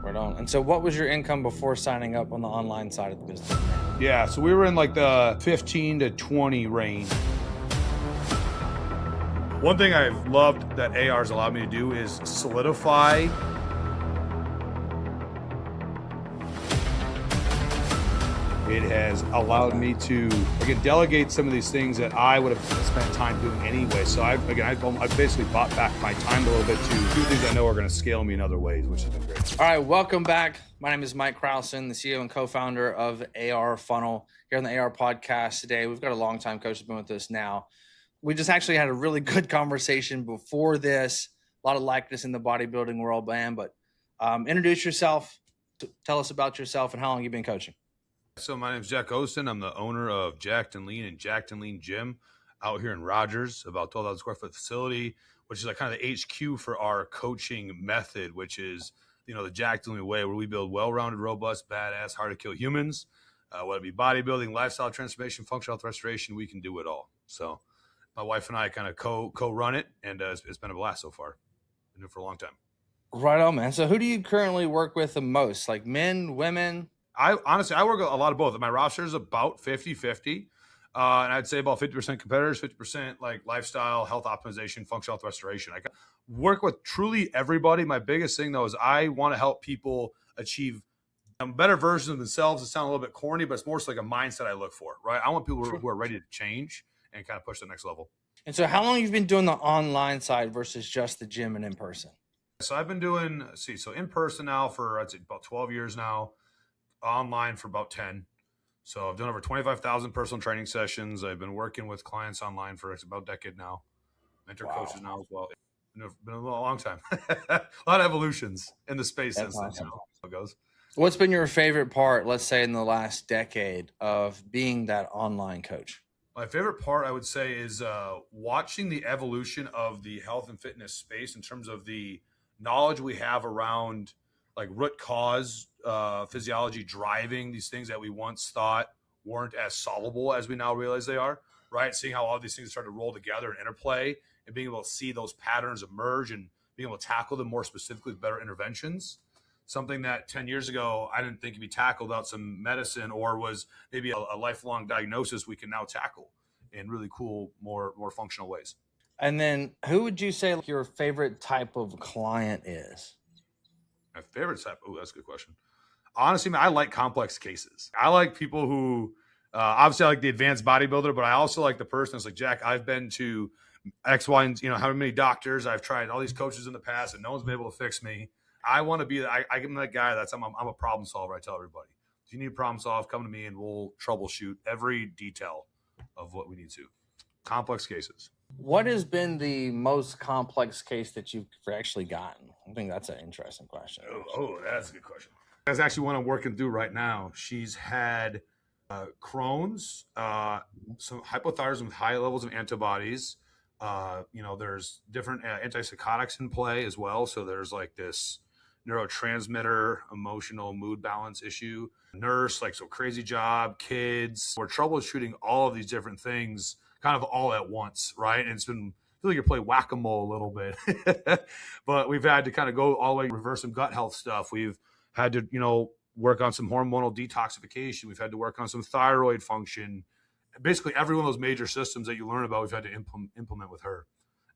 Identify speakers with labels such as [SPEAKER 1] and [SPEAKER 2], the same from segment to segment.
[SPEAKER 1] Right on. And so what was your income before signing up on the online side of the business?
[SPEAKER 2] Yeah, so we were in like the 15 to 20 range. One thing I've loved that AR's allowed me to do is solidify. It has allowed me to, again, delegate some of these things that I would have spent time doing anyway. So I've basically bought back my time a little bit to do things I know are going to scale me in other ways, which has been great.
[SPEAKER 1] All right, welcome back. My name is Mike Crowson, the CEO and co-founder of AR Funnel here on the AR podcast today. We've got a longtime coach who's been with us now. We just actually had a really good conversation before this. A lot of likeness in the bodybuilding world, man. But introduce yourself. Tell us about yourself and how long you've been coaching.
[SPEAKER 2] So my name is Jack Oosten. I'm the owner of Jacked N Leen and Jacked N Leen Gym out here in Rogers, about 12,000 square foot facility, which is like kind of the HQ for our coaching method, which is, you know, the Jacked N Leen way, where we build well-rounded, robust, badass, hard to kill humans. Whether it be bodybuilding, lifestyle transformation, functional health restoration, we can do it all. So my wife and I kind of co-run it, and it's been a blast so far. Been doing it for a long time.
[SPEAKER 1] Right on, man. So who do you currently work with the most? Like men, women?
[SPEAKER 2] I honestly work a lot of both. My roster is about 50-50. And I'd say about 50% competitors, 50% like lifestyle, health optimization, functional health restoration. I work with truly everybody. My biggest thing though is I want to help people achieve better versions of themselves. It sounds a little bit corny, but it's more so like a mindset I look for, right? I want people who are ready to change and kind of push to the next level.
[SPEAKER 1] And so how long have you been doing the online side versus just the gym and in person?
[SPEAKER 2] So I've been doing, so in person now for, I'd say about 12 years now, online for about 10. So I've done over 25,000 personal training sessions. I've been working with clients online for about a decade now. Mentor coaches now as well. It's been a long time. A lot of evolutions in the space since then. You know how it goes.
[SPEAKER 1] What's been your favorite part, let's say in the last decade, of being that online coach?
[SPEAKER 2] My favorite part, I would say, is watching the evolution of the health and fitness space in terms of the knowledge we have around like root cause physiology driving these things that we once thought weren't as solvable as we now realize they are, right? Seeing how all these things start to roll together and interplay and being able to see those patterns emerge and being able to tackle them more specifically with better interventions. Something that 10 years ago, I didn't think could be tackled without some medicine or was maybe a lifelong diagnosis we can now tackle in really cool, more functional ways.
[SPEAKER 1] And then who would you say your favorite type of client is?
[SPEAKER 2] My favorite type? Oh, that's a good question. Honestly, man, I like complex cases. I like people who, obviously I like the advanced bodybuilder, but I also like the person that's like, Jack, I've been to X, Y, and how many doctors, I've tried all these coaches in the past and no one's been able to fix me. I want to be, I'm that guy I'm a problem solver. I tell everybody, if you need a problem solved, come to me and we'll troubleshoot every detail of what we need to. Complex cases.
[SPEAKER 1] What has been the most complex case that you've actually gotten? I think that's an interesting question.
[SPEAKER 2] Oh, that's a good question. That's actually one I'm working through right now. She's had Crohn's, some hypothyroidism with high levels of antibodies. There's different antipsychotics in play as well. So there's like this neurotransmitter, emotional mood balance issue. Nurse, so crazy job, kids. We're troubleshooting all of these different things kind of all at once, right? And it's been, I feel like you play whack-a-mole a little bit. But we've had to kind of go all the way, reverse some gut health stuff. We've had to, work on some hormonal detoxification. We've had to work on some thyroid function. Basically, every one of those major systems that you learn about, we've had to implement with her.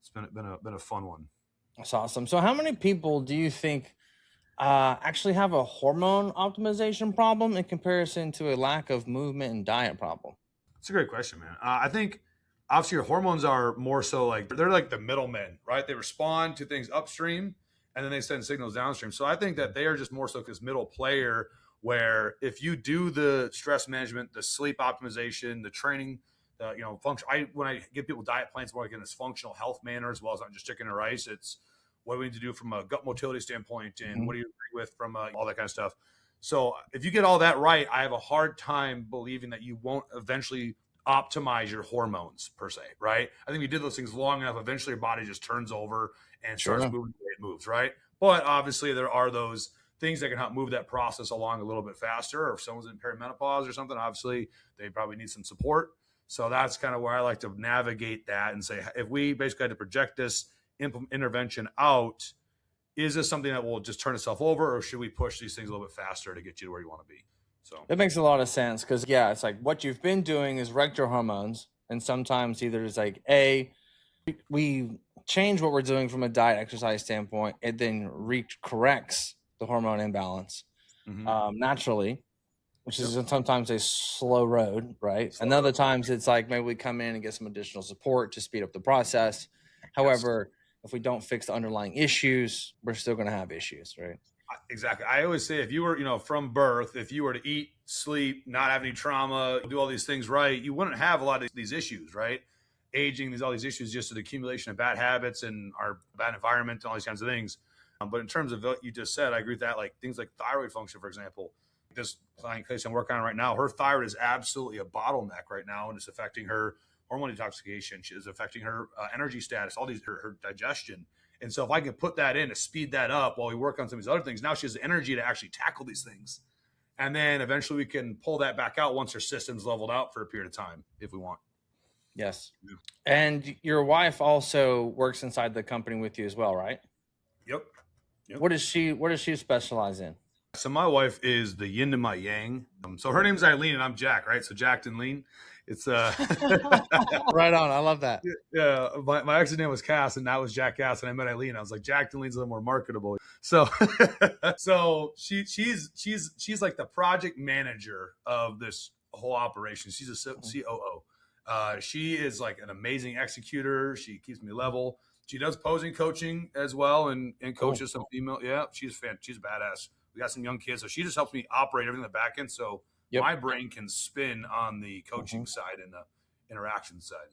[SPEAKER 2] It's been a fun one.
[SPEAKER 1] That's awesome. So how many people do you think actually have a hormone optimization problem in comparison to a lack of movement and diet problem?
[SPEAKER 2] It's a great question, man. I think obviously your hormones are more so they're like the middlemen, right? They respond to things upstream and then they send signals downstream. So I think that they are just more so this middle player where if you do the stress management, the sleep optimization, the training, function. When I give people diet plans, more like in this functional health manner as well as not just chicken or rice. It's what we need to do from a gut motility standpoint and what do you agree with from all that kind of stuff. So if you get all that right, I have a hard time believing that you won't eventually optimize your hormones per se, right? I think if you did those things long enough, eventually your body just turns over and starts moving the way it moves, right? But obviously there are those things that can help move that process along a little bit faster. Or if someone's in perimenopause or something, obviously they probably need some support. So that's kind of where I like to navigate that and say, if we basically had to project this intervention out, is this something that will just turn itself over, or should we push these things a little bit faster to get you to where you want to be? So
[SPEAKER 1] It makes a lot of sense because, yeah, it's like what you've been doing is wrecked your hormones. And sometimes either it's like, we change what we're doing from a diet exercise standpoint, it then corrects the hormone imbalance naturally, which is sometimes a slow road, right? And other times it's like maybe we come in and get some additional support to speed up the process. However, if we don't fix the underlying issues, we're still going to have issues, right?
[SPEAKER 2] Exactly. I always say if you were, from birth, if you were to eat, sleep, not have any trauma, do all these things right, you wouldn't have a lot of these issues, right? Aging, all these issues, just an accumulation of bad habits and our bad environment and all these kinds of things. But in terms of what you just said, I agree with that. Like things like thyroid function, for example, this client case I'm working on right now, her thyroid is absolutely a bottleneck right now, and it's affecting her hormone intoxication. She is affecting her energy status, all these, her digestion. And so if I can put that in to speed that up while we work on some of these other things, now she has the energy to actually tackle these things. And then eventually we can pull that back out once her system's leveled out for a period of time if we want.
[SPEAKER 1] Yes. And your wife also works inside the company with you as well, right?
[SPEAKER 2] Yep.
[SPEAKER 1] What does she specialize in?
[SPEAKER 2] So my wife is the yin to my yang. So her name's Eileen and I'm Jack, right? So Jacked N Leen. It's
[SPEAKER 1] right on. I love that.
[SPEAKER 2] Yeah. My ex's name was Cass, and that was Jack Cass, and I met Eileen. I was like, Jacked N Leen's a little more marketable. So so she's like the project manager of this whole operation. She's a COO. She is like an amazing executor. She keeps me level. She does posing coaching as well and coaches some female. Yeah, she's a badass. We got some young kids, so she just helps me operate everything in the back end. So my brain can spin on the coaching side and the interaction side.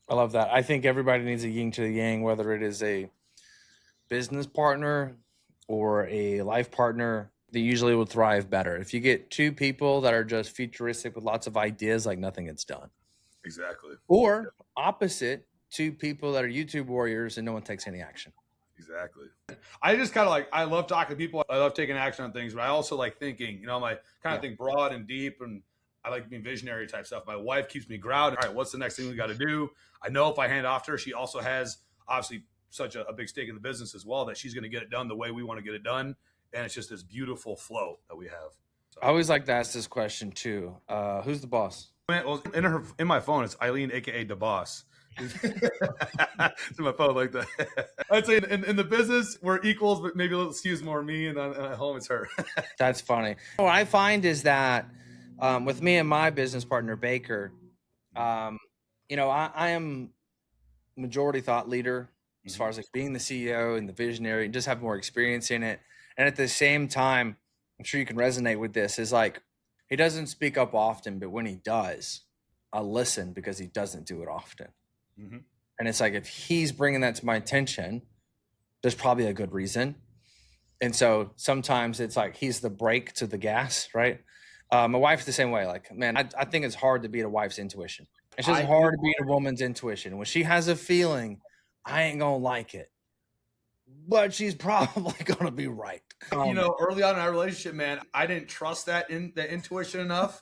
[SPEAKER 1] I love that. I think everybody needs a yin to the yang, whether it is a business partner or a life partner. They usually will thrive better. If you get two people that are just futuristic with lots of ideas, like nothing gets done.
[SPEAKER 2] Exactly.
[SPEAKER 1] Or opposite, two people that are YouTube warriors and no one takes any action.
[SPEAKER 2] Exactly. I just kind of I love talking to people. I love taking action on things, but I also like thinking, I kind of think broad and deep, and I like being visionary type stuff. My wife keeps me grounded. All right, what's the next thing we got to do? I know if I hand off to her, she also has obviously such a big stake in the business as well, that she's going to get it done the way we want to get it done. And it's just this beautiful flow that we have. So.
[SPEAKER 1] I always like to ask this question too. Who's the boss?
[SPEAKER 2] Well, in my phone, it's Eileen, aka the boss. It's in my phone like that. I'd say in the business we're equals, but maybe a little skews more me, and at home it's her.
[SPEAKER 1] That's funny. What I find is that with me and my business partner Baker, I am majority thought leader as far as like being the CEO and the visionary and just have more experience in it. And at the same time, I'm sure you can resonate with this, is like he doesn't speak up often, but when he does, I listen because he doesn't do it often. And it's like, if he's bringing that to my attention, there's probably a good reason. And so sometimes it's like he's the brake to the gas, right? My wife's the same way. Like, man, I think it's hard to beat a wife's intuition. It's just hard to beat a woman's intuition. When she has a feeling, I ain't gonna like it, but she's probably gonna be right.
[SPEAKER 2] Early on in our relationship, man, I didn't trust the intuition enough,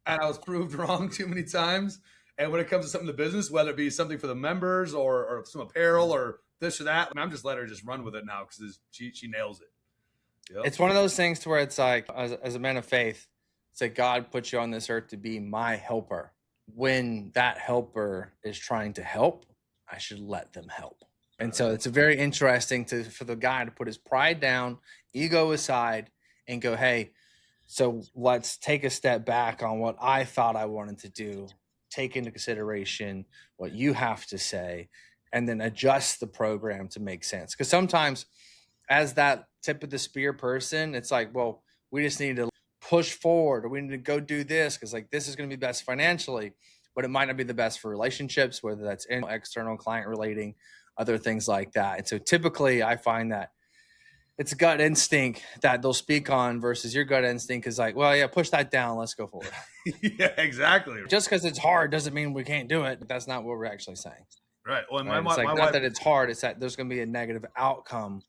[SPEAKER 2] and I was proved wrong too many times. And when it comes to something in the business, whether it be something for the members or some apparel or this or that, I'm just letting her just run with it now because she nails it. Yep.
[SPEAKER 1] It's one of those things to where it's like, as a man of faith, it's like God put you on this earth to be my helper. When that helper is trying to help, I should let them help. And so it's a very interesting for the guy to put his pride down, ego aside, and go, hey, so let's take a step back on what I thought I wanted to do. Take into consideration what you have to say, and then adjust the program to make sense. Because sometimes as that tip of the spear person, it's like, well, we just need to push forward, or we need to go do this because like this is going to be best financially, but it might not be the best for relationships, whether that's external client relating, other things like that. And so typically I find that it's gut instinct that they'll speak on versus your gut instinct is like, well, yeah, push that down. Let's go forward.
[SPEAKER 2] Yeah, exactly.
[SPEAKER 1] Just because it's hard doesn't mean we can't do it. But that's not what we're actually saying.
[SPEAKER 2] Right. Well,
[SPEAKER 1] It's like, not that it's hard. It's that there's going to be a negative outcome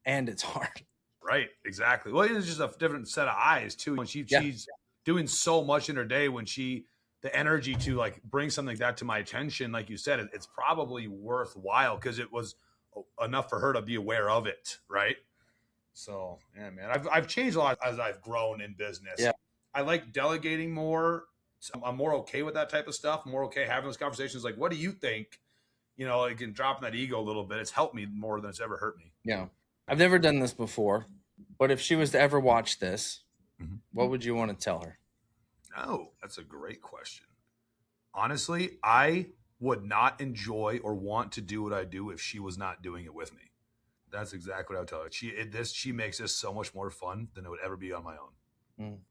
[SPEAKER 1] and it's hard.
[SPEAKER 2] Right. Exactly. Well, it's just a different set of eyes too. When she's doing so much in her day, the energy to like bring something like that to my attention, like you said, it's probably worthwhile because it was enough for her to be aware of it. Right. So yeah, man, I've changed a lot as I've grown in business.
[SPEAKER 1] Yeah.
[SPEAKER 2] I like delegating more. I'm more okay with that type of stuff. I'm more okay having those conversations. Like, what do you think? Like, and dropping that ego a little bit. It's helped me more than it's ever hurt me.
[SPEAKER 1] Yeah. I've never done this before, but if she was to ever watch this, what would you want to tell her?
[SPEAKER 2] Oh, that's a great question. Honestly, I would not enjoy or want to do what I do if she was not doing it with me. That's exactly what I would tell her. She makes this so much more fun than it would ever be on my own.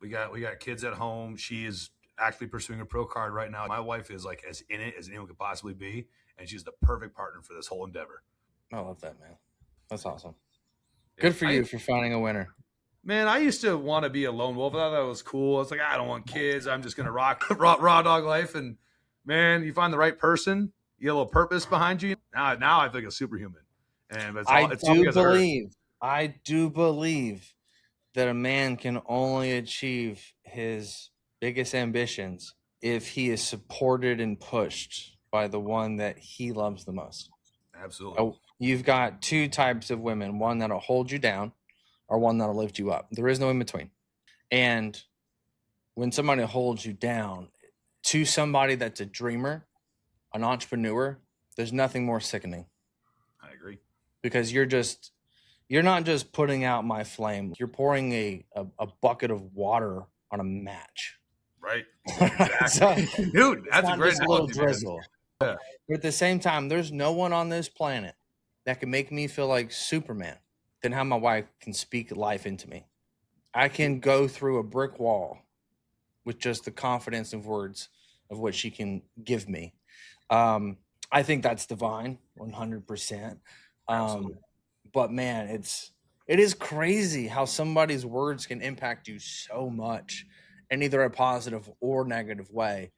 [SPEAKER 2] We got kids at home. She is actually pursuing a pro card right now. My wife is like as in it as anyone could possibly be, and she's the perfect partner for this whole endeavor.
[SPEAKER 1] I love that, man. That's awesome. Good for you for finding a winner.
[SPEAKER 2] Man, I used to want to be a lone wolf. I thought that was cool. It's like, I don't want kids. I'm just going to rock raw dog life. And man, you find the right person, you get a little purpose behind you. Now I feel like a superhuman. And
[SPEAKER 1] I do believe that a man can only achieve his biggest ambitions if he is supported and pushed by the one that he loves the most.
[SPEAKER 2] Absolutely.
[SPEAKER 1] Oh, you've got two types of women, one that'll hold you down or one that'll lift you up. There is no in between. And when somebody holds you down to somebody that's a dreamer, an entrepreneur, there's nothing more sickening.
[SPEAKER 2] I agree.
[SPEAKER 1] Because you're not just putting out my flame. You're pouring a bucket of water on a match.
[SPEAKER 2] Right. Exactly.
[SPEAKER 1] So,
[SPEAKER 2] dude, that's a great
[SPEAKER 1] little drizzle.
[SPEAKER 2] Yeah.
[SPEAKER 1] But at the same time, there's no one on this planet that can make me feel like Superman than how my wife can speak life into me. I can go through a brick wall with just the confidence of words of what she can give me. I think that's divine, 100%. But man, it is crazy how somebody's words can impact you so much in either a positive or negative way.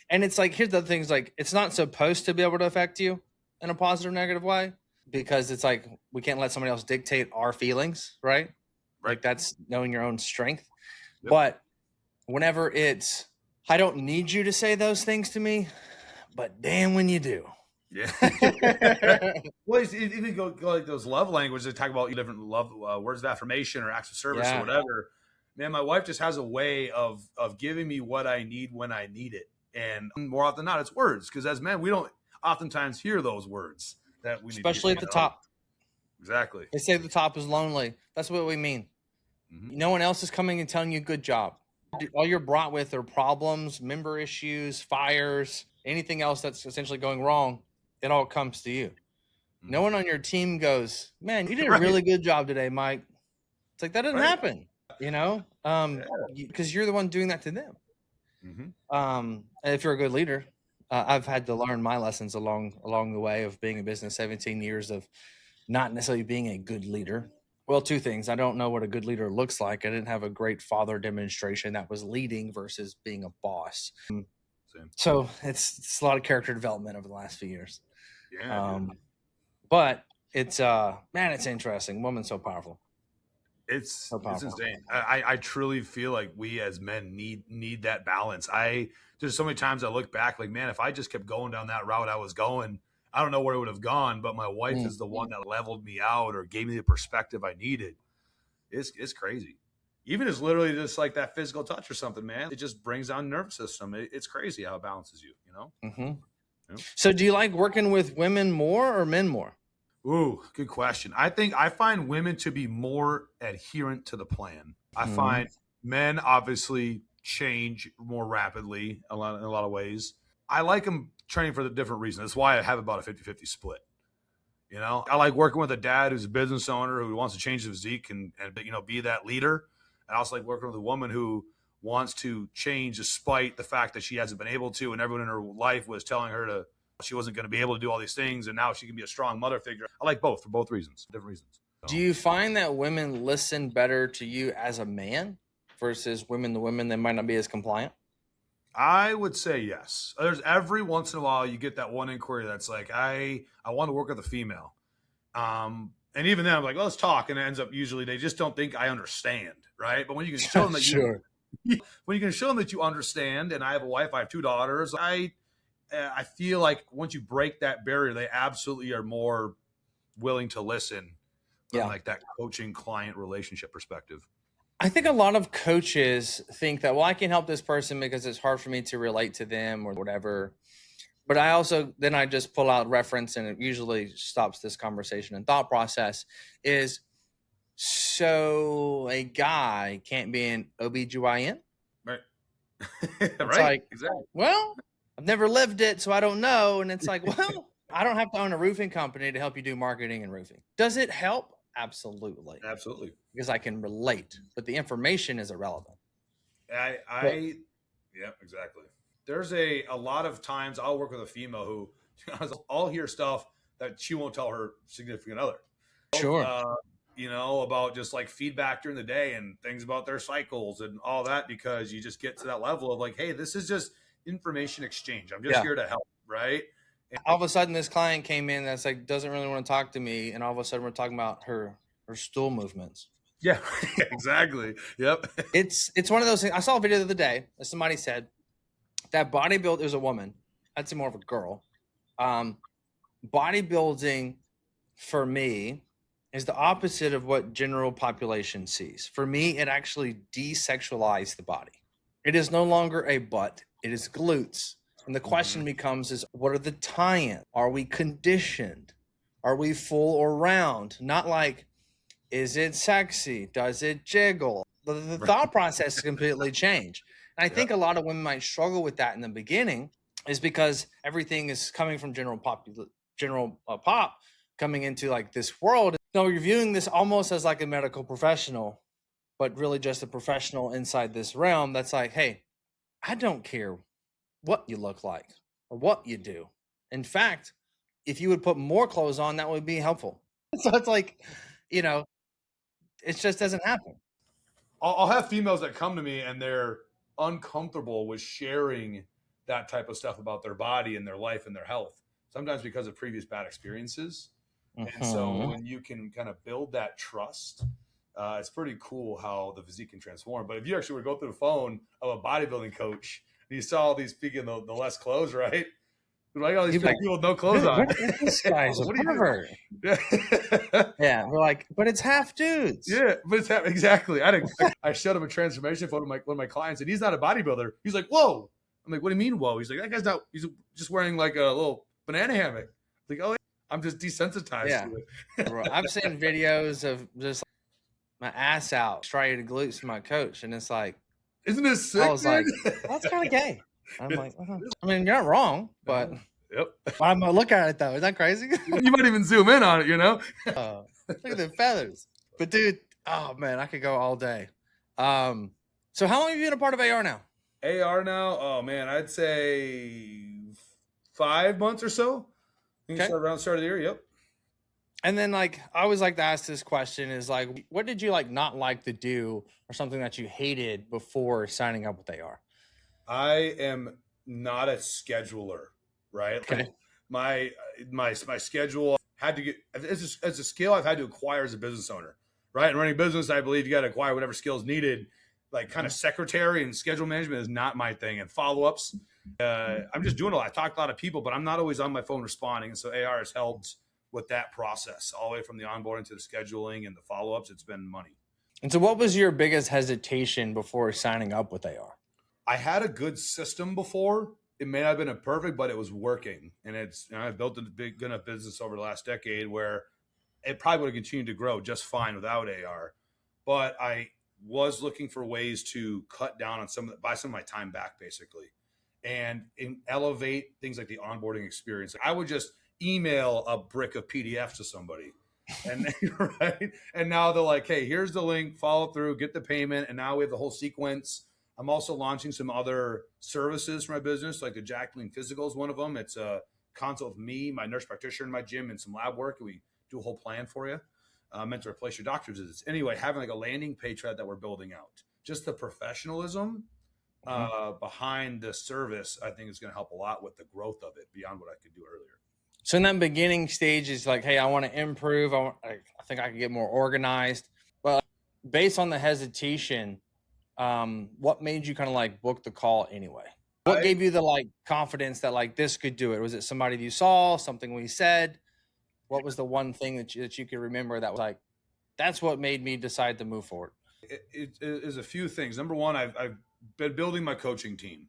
[SPEAKER 1] And it's like, here's the thing, like, it's not supposed to be able to affect you in a positive or negative way, because it's like, we can't let somebody else dictate our feelings, right? Like, that's knowing your own strength. Yep. But whenever it's, I don't need you to say those things to me, but damn when you do.
[SPEAKER 2] Yeah. Well, even go like those love languages. They talk about different love words of affirmation or acts of service or whatever. Man, my wife just has a way of giving me what I need when I need it, and more often than not, it's words. Because as men, we don't oftentimes hear those words that we
[SPEAKER 1] especially at the top.
[SPEAKER 2] Exactly.
[SPEAKER 1] They say the top is lonely. That's what we mean. Mm-hmm. No one else is coming and telling you good job. All you're brought with are problems, member issues, fires, anything else that's essentially going wrong. It all comes to you. Mm-hmm. No one on your team goes, man, you did a really good job today, Mike. It's like, that didn't happen, because you're the one doing that to them. Mm-hmm. If you're a good leader, I've had to learn my lessons along the way of being in business, 17 years of not necessarily being a good leader. Well, two things. I don't know what a good leader looks like. I didn't have a great father demonstration that was leading versus being a boss. Same. So it's a lot of character development over the last few years.
[SPEAKER 2] Yeah.
[SPEAKER 1] But it's man, it's interesting. Woman's so powerful.
[SPEAKER 2] It's insane. I truly feel like we as men need that balance. There's so many times I look back like, man, if I just kept going down that route I was going, I don't know where it would have gone, but my wife is the one that leveled me out or gave me the perspective I needed. It's crazy. Even as literally just like that physical touch or something, man, it just brings down the nervous system. It's crazy how it balances you,
[SPEAKER 1] Mm-hmm. Yep. So do you like working with women more or men more?
[SPEAKER 2] Ooh, good question. I think I find women to be more adherent to the plan. I find men obviously change more rapidly in a lot of ways. I like them training for the different reasons. That's why I have about a 50-50 split. I like working with a dad who's a business owner who wants to change his physique and be that leader. I also like working with a woman who wants to change despite the fact that she hasn't been able to, and everyone in her life was telling her she wasn't going to be able to do all these things, and now she can be a strong mother figure. I like both for both reasons, different reasons. So.
[SPEAKER 1] Do you find that women listen better to you as a man versus women to women that might not be as compliant?
[SPEAKER 2] I would say yes. There's every once in a while you get that one inquiry that's like, I want to work with a female. And even then I'm like, well, let's talk. And it ends up usually they just don't think I understand. Right. But when you can show them that when you can show them that you understand, and I have a wife, I have 2 daughters, I feel like once you break that barrier, they absolutely are more willing to listen from
[SPEAKER 1] Yeah.
[SPEAKER 2] like that coaching client relationship perspective.
[SPEAKER 1] I think a lot of coaches think that, well, I can help this person because it's hard for me to relate to them or whatever. But I also, then I just pull out reference, and it usually stops this conversation and thought process is, so a guy can't be an OBGYN?
[SPEAKER 2] Right.
[SPEAKER 1] It's
[SPEAKER 2] Right.
[SPEAKER 1] like,
[SPEAKER 2] Exactly.
[SPEAKER 1] well, I've never lived it, so I don't know. And it's like, well, I don't have to own a roofing company to help you do marketing and roofing. Does it help? Absolutely.
[SPEAKER 2] Absolutely.
[SPEAKER 1] Because I can relate, but the information is irrelevant.
[SPEAKER 2] Yeah, exactly. There's a lot of times I'll work with a female who I'll hear stuff that she won't tell her significant other.
[SPEAKER 1] Sure.
[SPEAKER 2] About just like feedback during the day and things about their cycles and all that, because you just get to that level of like, hey, this is just information exchange. I'm just here to help, right? And
[SPEAKER 1] all of a sudden this client came in that's like, doesn't really want to talk to me, and all of a sudden we're talking about her stool movements.
[SPEAKER 2] Yeah, exactly. Yep.
[SPEAKER 1] It's one of those things. I saw a video the other day that somebody said that bodybuilding is a woman. I'd say more of a girl. Bodybuilding for me is the opposite of what general population sees. For me, it actually desexualized the body. It is no longer a butt, it is glutes. And the question becomes is, what are the tie-ins? Are we conditioned? Are we full or round? Not like, is it sexy? Does it jiggle? The thought process is completely changed. And I think a lot of women might struggle with that in the beginning, is because everything is coming from general pop coming into like this world. No, you're viewing this almost as like a medical professional, but really just a professional inside this realm that's like, hey, I don't care what you look like or what you do. In fact, if you would put more clothes on, that would be helpful. So it's like, it just doesn't happen.
[SPEAKER 2] I'll have females that come to me and they're uncomfortable with sharing that type of stuff about their body and their life and their health, sometimes because of previous bad experiences. And so when you can kind of build that trust, it's pretty cool how the physique can transform. But if you actually would go through the phone of a bodybuilding coach and you saw all these people in the less clothes, right? Like all these people with no clothes on.
[SPEAKER 1] This guy's a pervert. Yeah, we're like, but it's half dudes.
[SPEAKER 2] Yeah, but it's half, exactly. I showed him a transformation photo of one of my clients, and he's not a bodybuilder. He's like, whoa. I'm like, what do you mean, whoa? He's like, that guy's not. He's just wearing like a little banana hammock. I'm like, oh, I'm just desensitized to it.
[SPEAKER 1] Bro, I've seen videos of just my ass out, striated glutes from my coach, and it's like,
[SPEAKER 2] isn't this sick?
[SPEAKER 1] I was like, that's kind of gay. I'm like, I mean, you're not wrong, but I'm gonna look at it though. Is that crazy?
[SPEAKER 2] You might even zoom in on it,
[SPEAKER 1] look at the feathers. But dude, oh man, I could go all day. So how long have you been a part of AR now?
[SPEAKER 2] AR now? Oh man, I'd say 5 months or so. I think around the start of the year. Yep.
[SPEAKER 1] And then like, I always like to ask this question is like, what did you like not like to do or something that you hated before signing up with AR?
[SPEAKER 2] I am not a scheduler, right?
[SPEAKER 1] Okay.
[SPEAKER 2] Like my schedule had to get, as a skill I've had to acquire as a business owner, right? And running business, I believe you got to acquire whatever skills needed. Like kind of secretary and schedule management is not my thing, and follow-ups. I'm just doing a lot. I talk to a lot of people, but I'm not always on my phone responding. And so AR has helped with that process, all the way from the onboarding to the scheduling and the follow-ups. It's been money. And
[SPEAKER 1] so what was your biggest hesitation before signing up with AR?
[SPEAKER 2] I had a good system before. It may not have been perfect, but it was working. And I've built a good enough business over the last decade where it probably would have continued to grow just fine without AR. But I was looking for ways to cut down on buy some of my time back, basically, and elevate things like the onboarding experience. I would just email a brick of PDFs to somebody, and right, and now they're like, "Hey, here's the link. Follow through, get the payment," and now we have the whole sequence. I'm also launching some other services for my business, like the Jacked N Leen Physical is one of them. It's a consult with me, my nurse practitioner in my gym, and some lab work, and we do a whole plan for you. Meant to replace your doctor's visits. Anyway, having like a landing page that we're building out. Just the professionalism behind the service, I think is going to help a lot with the growth of it beyond what I could do earlier.
[SPEAKER 1] So in that beginning stage is like, hey, I want to improve. I think I can get more organized. Well, based on the hesitation, what made you kind of like book the call anyway? What gave you the like confidence that like this could do it? Was it somebody you saw, something we said? What was the one thing that you could remember that was like, That's what made me decide to move forward.
[SPEAKER 2] It is a few things. Number one, I've been building my coaching team,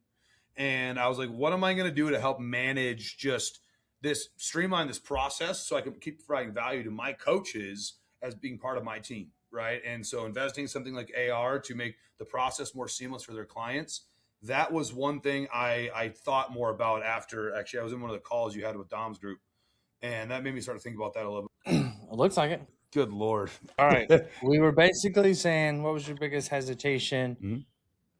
[SPEAKER 2] and I was like, what am I going to do to help manage just this, streamline this process so I can keep providing value to my coaches as being part of my team, right? And so investing in something like AR to make the process more seamless for their clients. That was one thing I thought more about after, actually, I was in one of the calls you had with Dom's group, and that made me start to think about that a little bit.
[SPEAKER 1] It looks like it.
[SPEAKER 2] Good Lord.
[SPEAKER 1] All right. We were basically saying, what was your biggest hesitation
[SPEAKER 2] Mm-hmm.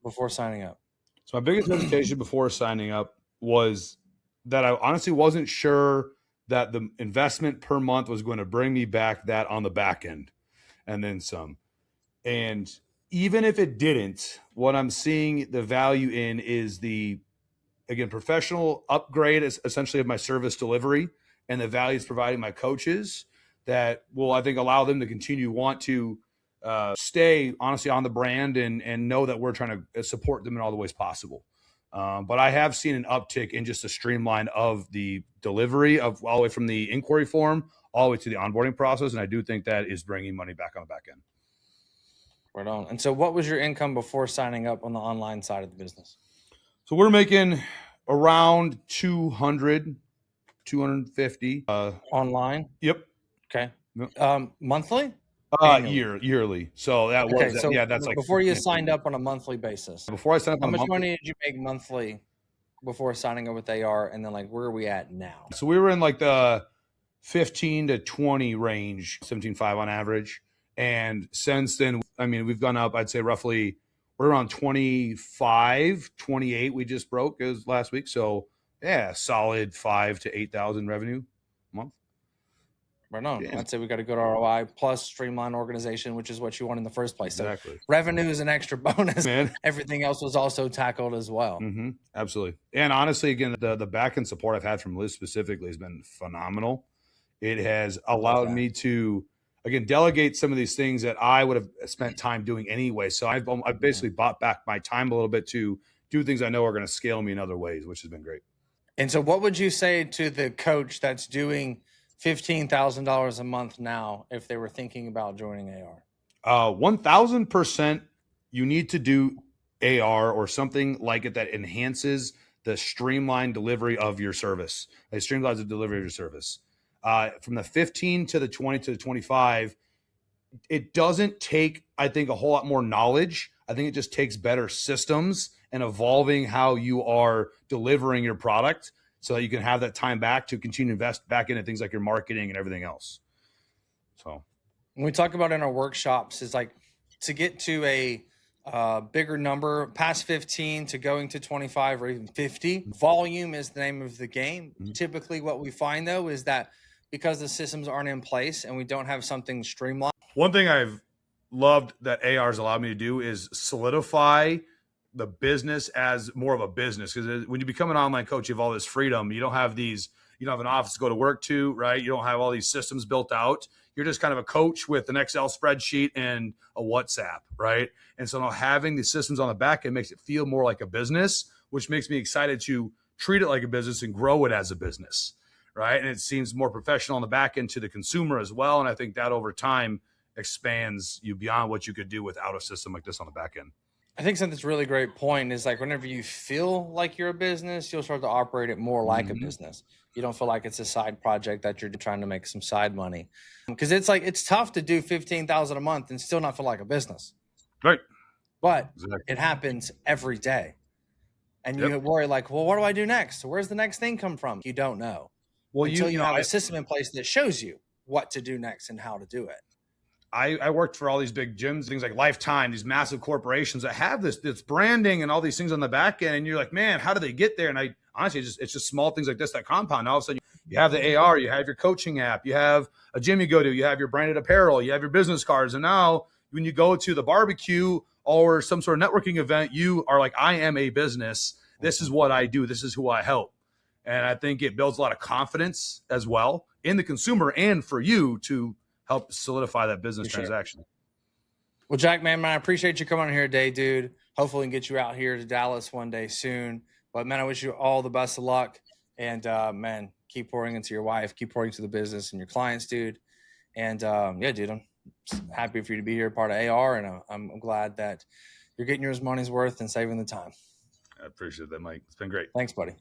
[SPEAKER 1] before signing up?
[SPEAKER 2] So my biggest hesitation before signing up was that I honestly wasn't sure that the investment per month was going to bring me back that on the back end and then some. And even if it didn't, what I'm seeing the value in is the, again, professional upgrade is essentially of my service delivery and the values providing my coaches that will, I think, allow them to continue want to stay honestly on the brand and know that we're trying to support them in all the ways possible. But I have seen an uptick in just the streamline of the delivery of all the way from the inquiry form all the way to the onboarding process. And I do think that is bringing money back on the back end.
[SPEAKER 1] Right on. And so what was your income before signing up on the online side of the business?
[SPEAKER 2] So we're making around 200, 250.
[SPEAKER 1] Online?
[SPEAKER 2] Yep.
[SPEAKER 1] Okay.
[SPEAKER 2] Yep.
[SPEAKER 1] Monthly? Annually?
[SPEAKER 2] Yearly. So that was,
[SPEAKER 1] Okay, so
[SPEAKER 2] yeah, that's like
[SPEAKER 1] before you signed up on a monthly basis,
[SPEAKER 2] before I signed up
[SPEAKER 1] how
[SPEAKER 2] on a
[SPEAKER 1] much
[SPEAKER 2] monthly,
[SPEAKER 1] money did you make monthly before signing up with AR? And then like, where are we at now?
[SPEAKER 2] so we were in like the 15 to 20 range, 17.5 on average. And since then, I mean, we've gone up, I'd say roughly, we're around 25, 28 we just broke as last week. So yeah, solid 5 to 8,000 revenue a month.
[SPEAKER 1] Right on.
[SPEAKER 2] Yeah.
[SPEAKER 1] I'd say we got a good ROI plus streamline organization, which is what you want in the first place.
[SPEAKER 2] Exactly.
[SPEAKER 1] So revenue is an extra bonus.
[SPEAKER 2] Man.
[SPEAKER 1] Everything else was also tackled as well.
[SPEAKER 2] Mm-hmm. Absolutely. And honestly, again, the back end support I've had from Liz specifically has been phenomenal. It has allowed me to, again, delegate some of these things that I would have spent time doing anyway. So I've basically bought back my time a little bit to do things I know are going to scale me in other ways, which has been great.
[SPEAKER 1] And so what would you say to the coach that's doing $15,000 a month now if they were thinking about joining AR?
[SPEAKER 2] 1,000% you need to do AR or something like it that enhances the streamlined delivery of your service. It streamlines the delivery of your service. From the 15 to the 20 to the 25, it doesn't take, I think, a whole lot more knowledge. I think it just takes better systems and evolving how you are delivering your product so that you can have that time back to continue to invest back into things like your marketing and everything else. So
[SPEAKER 1] when we talk about in our workshops is like to get to a bigger number past 15 to going to 25 or even 50. Volume is the name of the game. Mm-hmm. Typically what we find though is that because the systems aren't in place and we don't have something streamlined.
[SPEAKER 2] One thing I've loved that AR's allowed me to do is solidify the business as more of a business. Because when you become an online coach, you have all this freedom. You don't have these, you don't have an office to go to work to, right? You don't have all these systems built out. You're just kind of a coach with an Excel spreadsheet and a WhatsApp, right? And so now having the systems on the back end makes it feel more like a business, which makes me excited to treat it like a business and grow it as a business, right? And it seems more professional on the back end to the consumer as well. And I think that over time expands you beyond what you could do without a system like this on the back end.
[SPEAKER 1] I think something's really great point is like whenever you feel like you're a business, you'll start to operate it more like a business. You don't feel like it's a side project that you're trying to make some side money. Because it's like, it's tough to do 15,000 a month and still not feel like a business.
[SPEAKER 2] Right.
[SPEAKER 1] But it happens every day. And you worry like, well, what do I do next? Where's the next thing come from? You don't know. Well, until you have a system in place that shows you what to do next and how to do it.
[SPEAKER 2] I worked for all these big gyms, things like Lifetime, these massive corporations that have this branding and all these things on the back end. And you're like, man, how do they get there? And I honestly, it's just small things like this that compound. All of a sudden you have the AR, you have your coaching app, you have a gym you go to, you have your branded apparel, you have your business cards. And now when you go to the barbecue or some sort of networking event, you are like, I am a business. This is what I do. This is who I help. And I think it builds a lot of confidence as well in the consumer and for you to help solidify that business transaction.
[SPEAKER 1] Well, Jack, man, I appreciate you coming on here today, dude. Hopefully we can get you out here to Dallas one day soon. But man, I wish you all the best of luck. And man, keep pouring into your wife, keep pouring into the business and your clients, dude. And yeah, dude, I'm happy for you to be here, part of AR, and I'm glad that you're getting your money's worth and saving the time.
[SPEAKER 2] I appreciate that, Mike. It's been great.
[SPEAKER 1] Thanks, buddy.